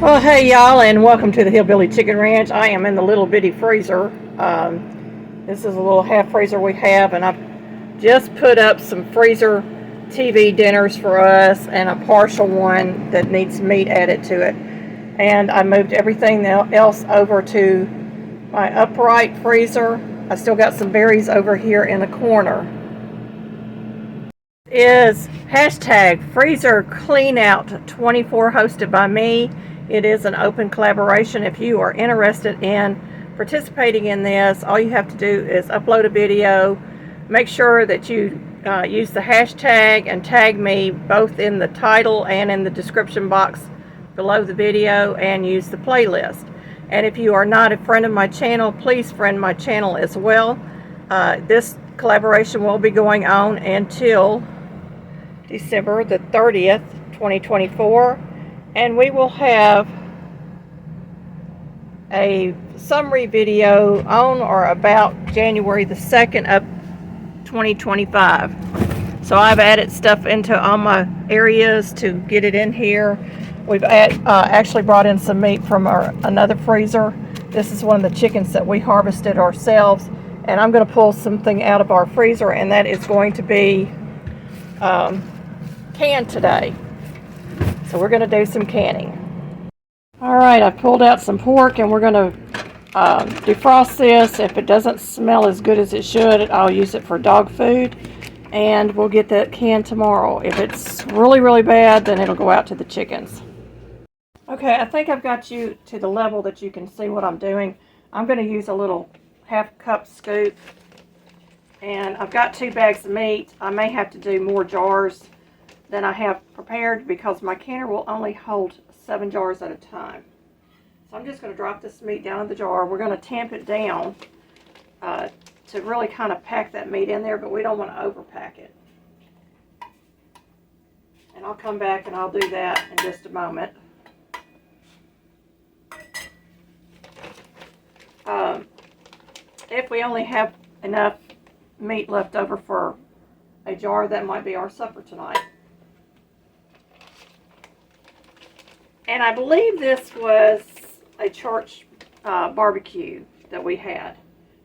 Well, hey y'all, and welcome to the Hillbilly Chicken Ranch. I am in the little bitty freezer. This is a little half freezer we have, and I've just put up some freezer TV dinners for us and a partial one that needs meat added to it. And I moved everything else over to my upright freezer. I still got some berries over here in the corner. Is hashtag freezer cleanout 24 hosted by me. It is an open collaboration. If you are interested in participating in this, all you have to do is upload a video. Make sure that you use the hashtag and tag me both in the title and in the description box below the video, and use the playlist. And if you are not a friend of my channel, please friend my channel as well. This collaboration will be going on until December the 30th, 2024, and we will have a summary video on or about January the 2nd of 2025. So I've added stuff into all my areas to get it in here. We've actually brought in some meat from another freezer. This is one of the chickens that we harvested ourselves, and I'm going to pull something out of our freezer, and that is going to be canned today. So we're going to do some canning. Alright, I pulled out some pork, and we're going to defrost this. If it doesn't smell as good as it should, I'll use it for dog food, and we'll get that canned tomorrow. If it's really, really bad, then it'll go out to the chickens. Okay, I think I've got you to the level that you can see what I'm doing. I'm going to use a little half-cup scoop, and I've got 2 bags of meat. I may have to do more jars than I have prepared because my canner will only hold 7 jars at a time. So I'm just going to drop this meat down in the jar. We're going to tamp it down to really kind of pack that meat in there, but we don't want to overpack it. And I'll come back and I'll do that in just a moment. If we only have enough meat left over for a jar, that might be our supper tonight. And I believe this was a church barbecue that we had.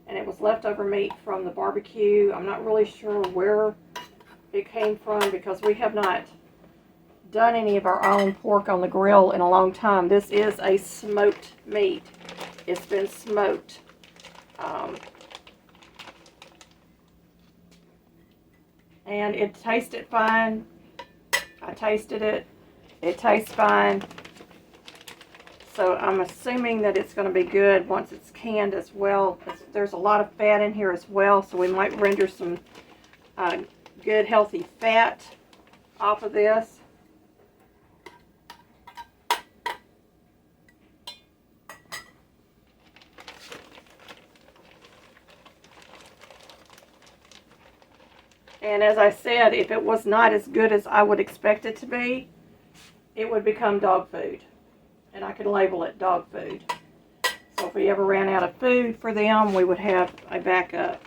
And it was leftover meat from the barbecue. I'm not really sure where it came from because we have not done any of our own pork on the grill in a long time. This is a smoked meat. It's been smoked. And it tasted fine. I tasted it. It tastes fine. So I'm assuming that it's going to be good once it's canned as well. There's a lot of fat in here as well, so we might render some good healthy fat off of this. And as I said, if it was not as good as I would expect it to be, it would become dog food. And I could label it dog food. So if we ever ran out of food for them, we would have a backup.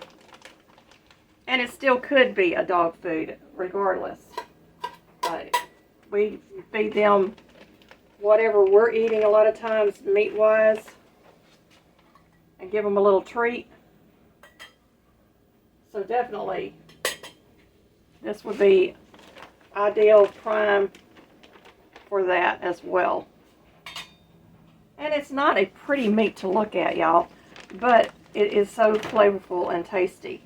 And it still could be a dog food regardless. But we feed them whatever we're eating a lot of times meat-wise and give them a little treat. So definitely this would be ideal prime for that as well. And it's not a pretty meat to look at, y'all, but it is so flavorful and tasty.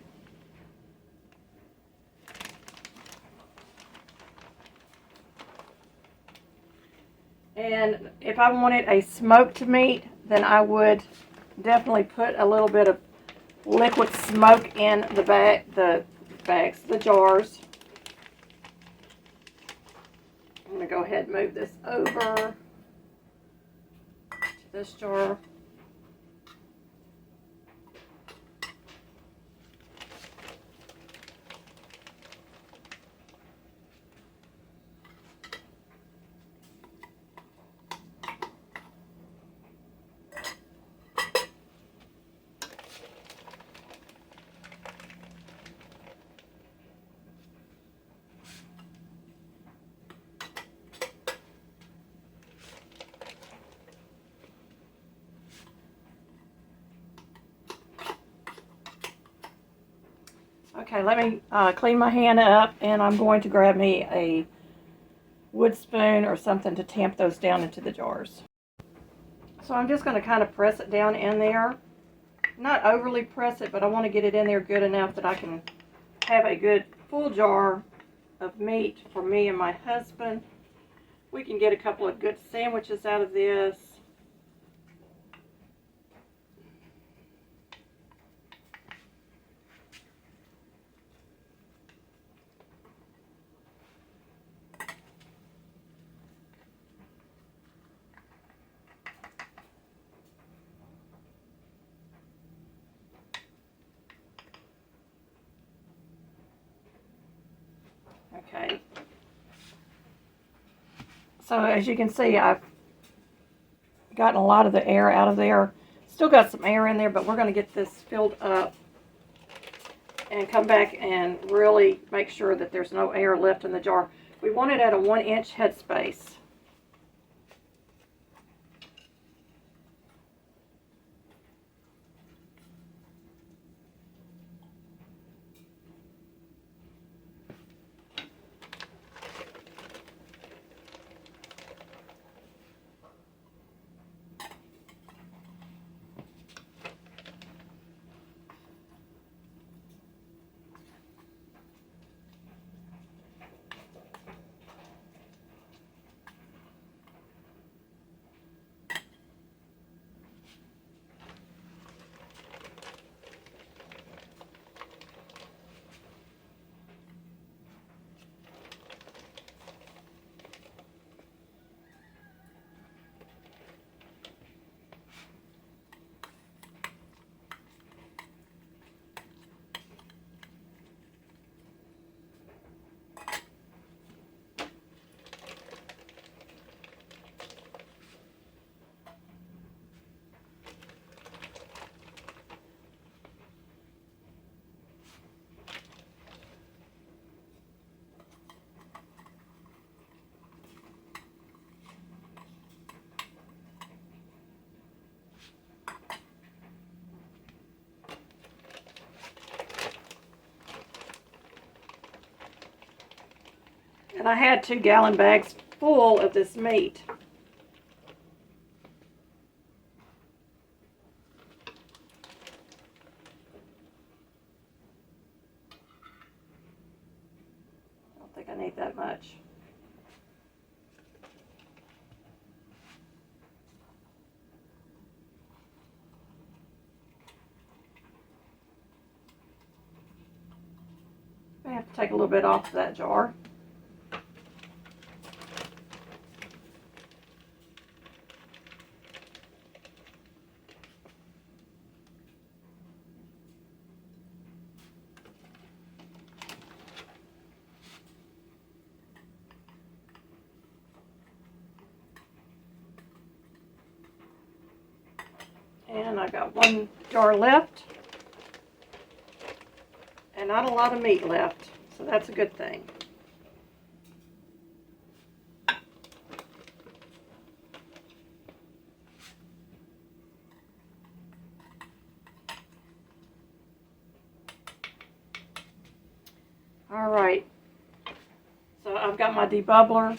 And if I wanted a smoked meat, then I would definitely put a little bit of liquid smoke in the jars. I'm going to go ahead and move this over to this jar. Okay, let me clean my hand up, and I'm going to grab me a wood spoon or something to tamp those down into the jars. So I'm just going to kind of press it down in there. Not overly press it, but I want to get it in there good enough that I can have a good full jar of meat for me and my husband. We can get a couple of good sandwiches out of this. Okay. So as you can see, I've gotten a lot of the air out of there. Still got some air in there, but we're going to get this filled up and come back and really make sure that there's no air left in the jar. We want it at a 1-inch headspace. And I had 2-gallon bags full of this meat. I don't think I need that much. I have to take a little bit off that jar. And I've got 1 jar left. And not a lot of meat left, so that's a good thing. All right, so I've got my debubbler,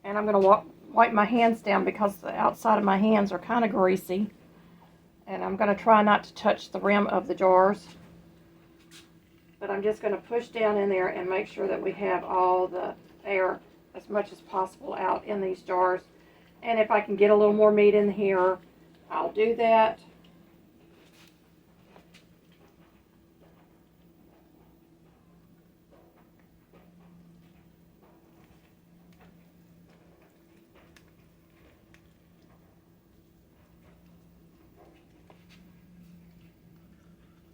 and I'm going to wipe my hands down because the outside of my hands are kind of greasy. And I'm going to try not to touch the rim of the jars. But I'm just going to push down in there and make sure that we have all the air as much as possible out in these jars. And if I can get a little more meat in here, I'll do that.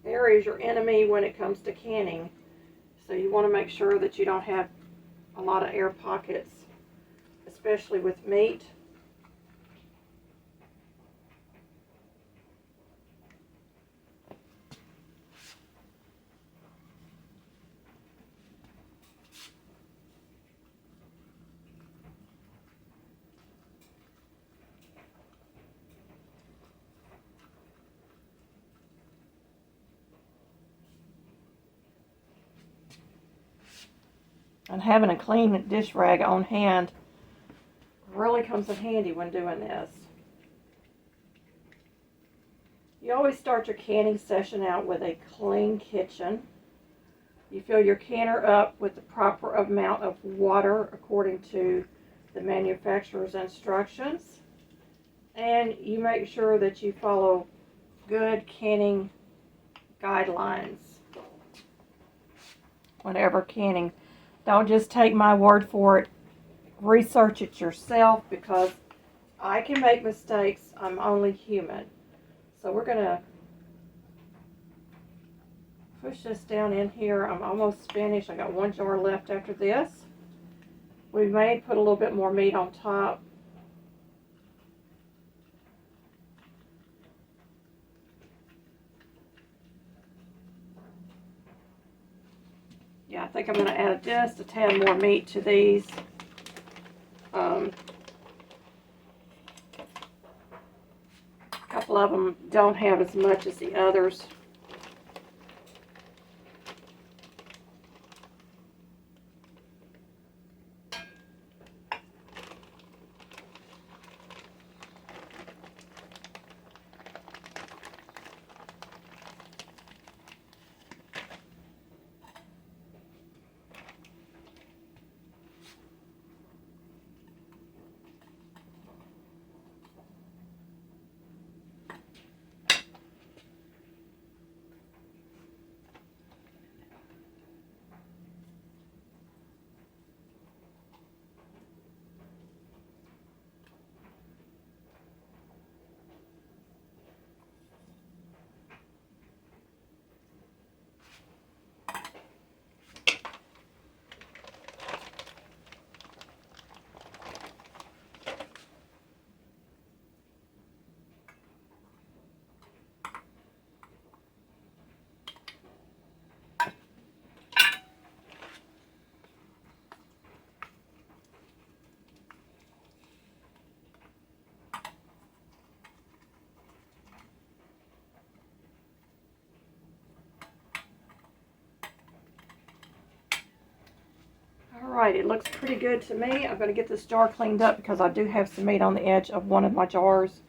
Air is your enemy when it comes to canning. So you want to make sure that you don't have a lot of air pockets, especially with meat. And having a clean dish rag on hand really comes in handy when doing this. You always start your canning session out with a clean kitchen. You fill your canner up with the proper amount of water according to the manufacturer's instructions. And you make sure that you follow good canning guidelines whenever canning. Don't just take my word for it. Research it yourself, because I can make mistakes. I'm only human. So we're going to push this down in here. I'm almost finished. I got one jar left after this. We may put a little bit more meat on top. Yeah, I think I'm going to add just a tad more meat to these. A couple of them don't have as much as the others. Alright, it looks pretty good to me. I'm going to get this jar cleaned up because I do have some meat on the edge of one of my jars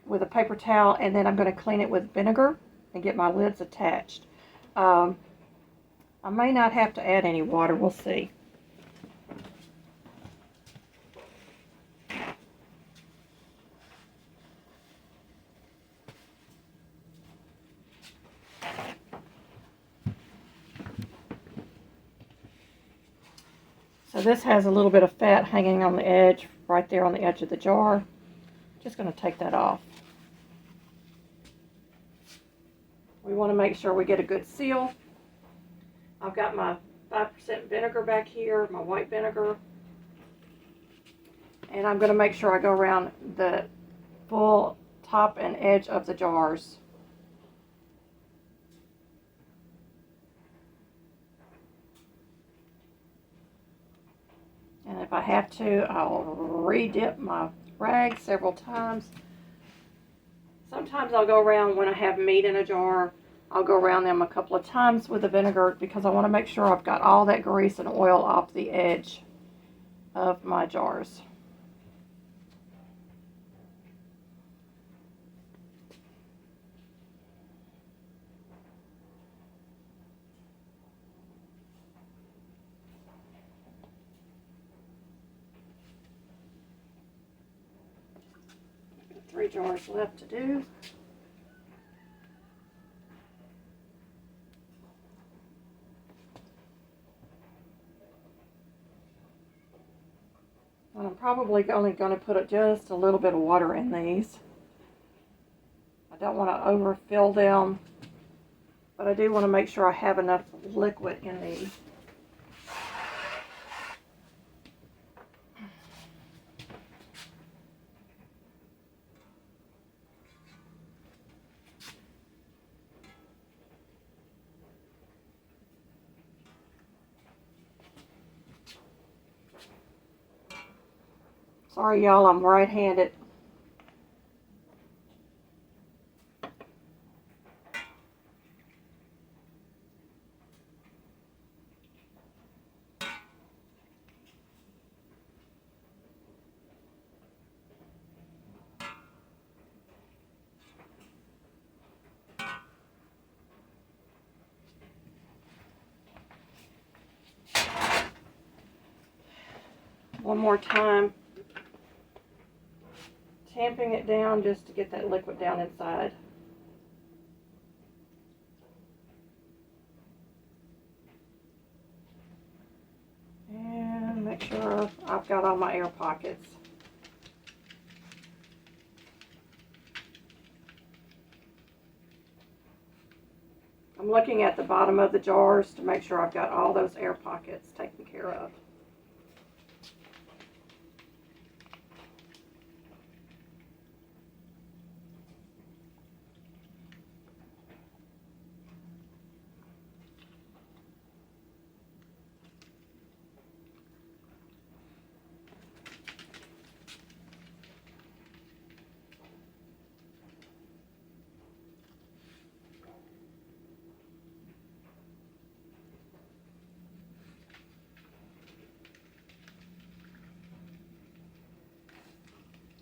with a paper towel, and then I'm going to clean it with vinegar and get my lids attached. I may not have to add any water. We'll see. So this has a little bit of fat hanging on the edge, right there on the edge of the jar. Just going to take that off. We want to make sure we get a good seal. I've got my 5% vinegar back here, my white vinegar. And I'm going to make sure I go around the full top and edge of the jars. And if I have to, I'll re-dip my rag several times. Sometimes I'll go around when I have meat in a jar. I'll go around them a couple of times with the vinegar because I want to make sure I've got all that grease and oil off the edge of my jars. Got 3 jars left to do. And I'm probably only going to put just a little bit of water in these. I don't want to overfill them, but I do want to make sure I have enough liquid in these. Sorry, y'all, I'm right-handed. one more time, tamping it down just to get that liquid down inside. And make sure I've got all my air pockets. I'm looking at the bottom of the jars to make sure I've got all those air pockets taken care of.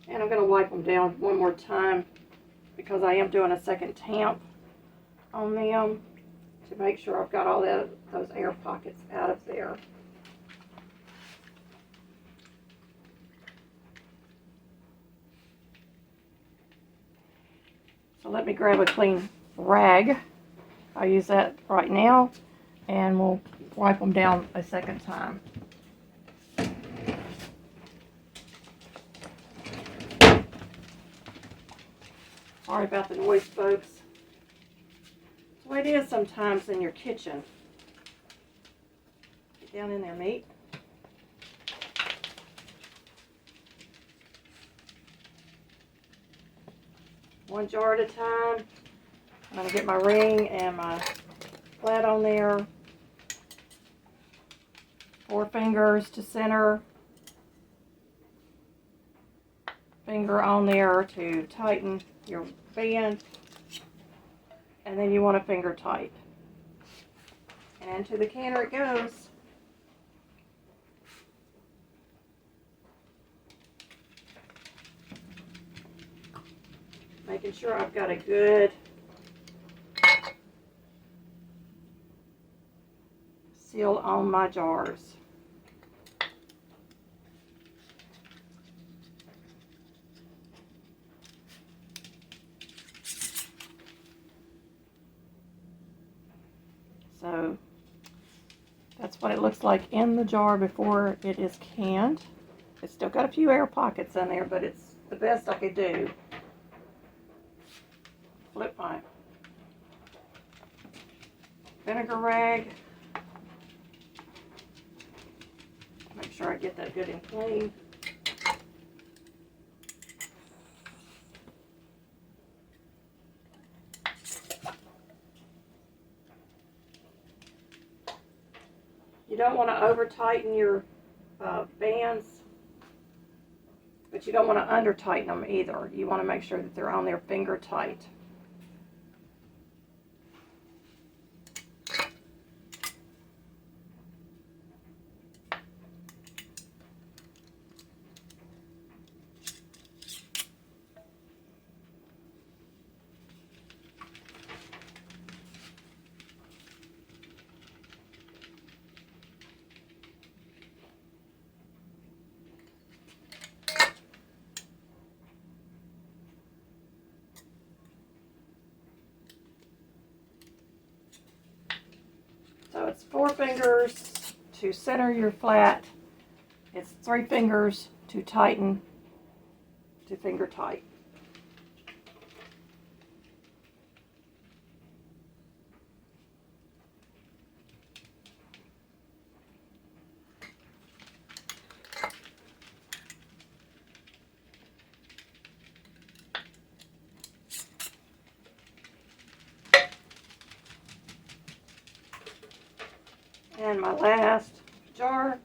And I'm going to wipe them down one more time because I am doing a second tamp on them to make sure I've got all those air pockets out of there. So let me grab a clean rag. I'll use that right now, and we'll wipe them down a second time. Sorry about the noise, folks. That's the way it is sometimes in your kitchen. Get down in there, meat. One jar at a time. I'm going to get my ring and my flat on there. 4 fingers to center. Finger on there to tighten your band. And then you want to finger tight. And into the canner it goes. Making sure I've got a good seal on my jars. So that's what it looks like in the jar before it is canned. It's still got a few air pockets in there, but it's the best I could do. Flip my vinegar rag. Make sure I get that good and clean. You don't want to over tighten your bands, but you don't want to under tighten them either. You want to make sure that they're on there finger tight. So it's 4 fingers to center your flat. It's 3 fingers to tighten to finger tight. And my last jar.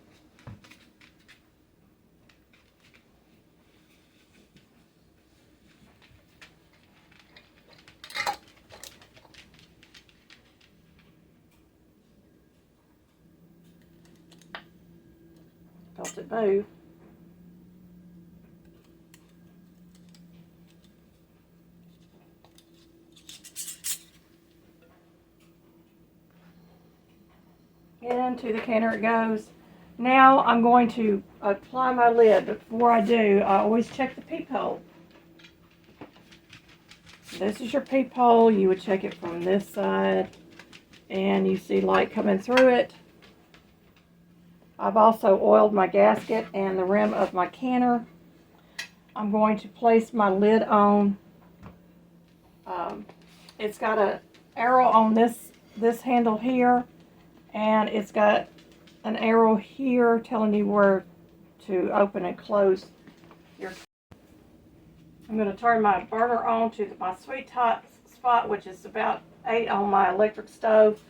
Felt it move. Into the canner it goes. Now I'm going to apply my lid, but before I do, I always check the peephole. This is your peephole. You would check it from this side, and you see light coming through it. I've also oiled my gasket and the rim of my canner. I'm going to place my lid on. It's got an arrow on this handle here, and it's got an arrow here telling you where to open and close your. I'm going to turn my burner on to my sweet top spot, which is about 8 on my electric stove.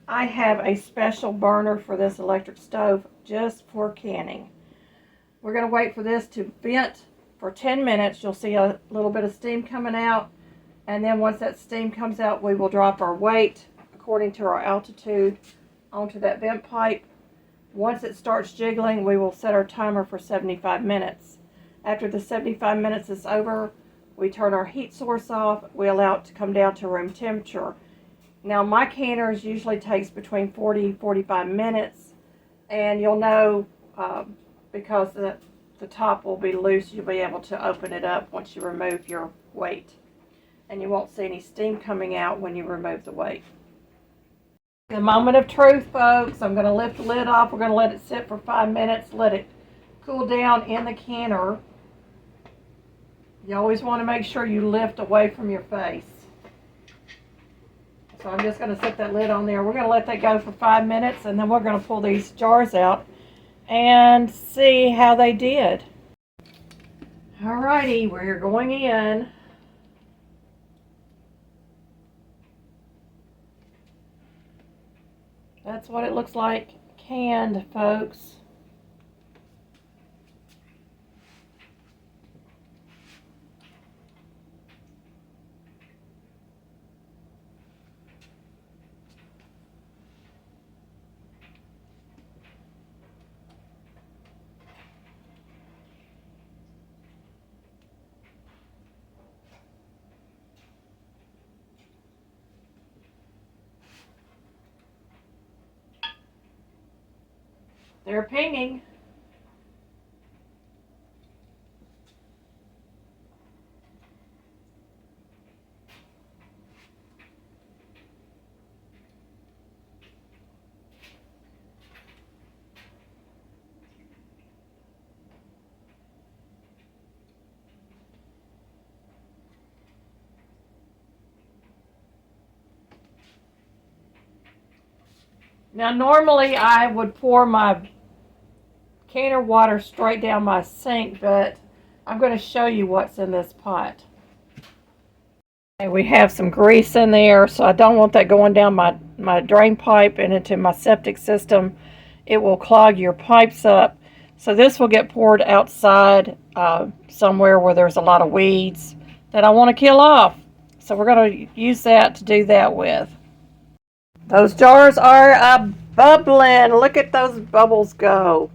I have a special burner for this electric stove just for canning. We're going to wait for this to vent for 10 minutes. You'll see a little bit of steam coming out, and then once that steam comes out, we will drop our weight according to our altitude onto that vent pipe. Once it starts jiggling, we will set our timer for 75 minutes. After the 75 minutes is over, we turn our heat source off. We allow it to come down to room temperature. Now, my canners usually takes between 40 and 45 minutes, and you'll know because the top will be loose, you'll be able to open it up once you remove your weight. And you won't see any steam coming out when you remove the weight. The moment of truth, folks. I'm going to lift the lid off. We're going to let it sit for 5 minutes, let it cool down in the canner. You always want to make sure you lift away from your face. So I'm just going to set that lid on there. We're going to let that go for 5 minutes, and then we're going to pull these jars out and see how they did. Alrighty, we're going in. That's what it looks like canned, folks. They're pinging. Now, normally I would pour my canner water straight down my sink, but I'm going to show you what's in this pot. And we have some grease in there, so I don't want that going down my drain pipe and into my septic system. It will clog your pipes up. So this will get poured outside somewhere where there's a lot of weeds that I want to kill off. So we're going to use that to do that with. Those jars are bubbling. Look at those bubbles go.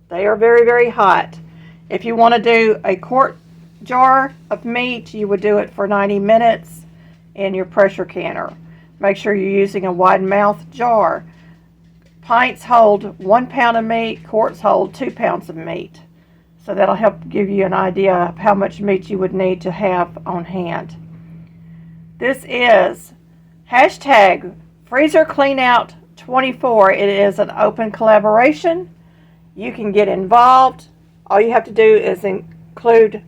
They are very, very hot. If you want to do a quart jar of meat, you would do it for 90 minutes in your pressure canner. Make sure you're using a wide mouth jar. Pints hold 1 pound of meat, quarts hold 2 pounds of meat. So that'll help give you an idea of how much meat you would need to have on hand. This is hashtag Freezer Cleanout 24. It is an open collaboration. You can get involved. All you have to do is include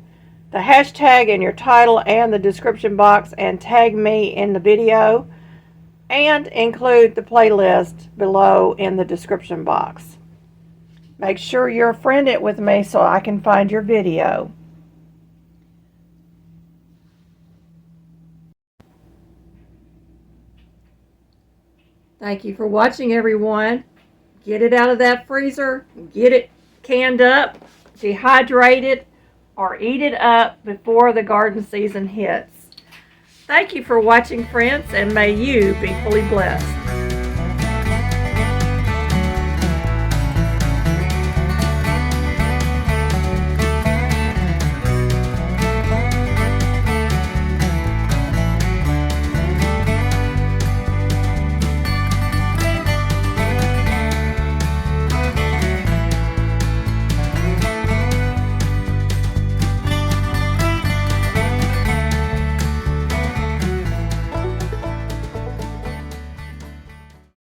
the hashtag in your title and the description box and tag me in the video and include the playlist below in the description box. Make sure you're friended with me so I can find your video. Thank you for watching, everyone. Get it out of that freezer, get it canned up, dehydrate it, or eat it up before the garden season hits. Thank you for watching, friends, and may you be fully blessed.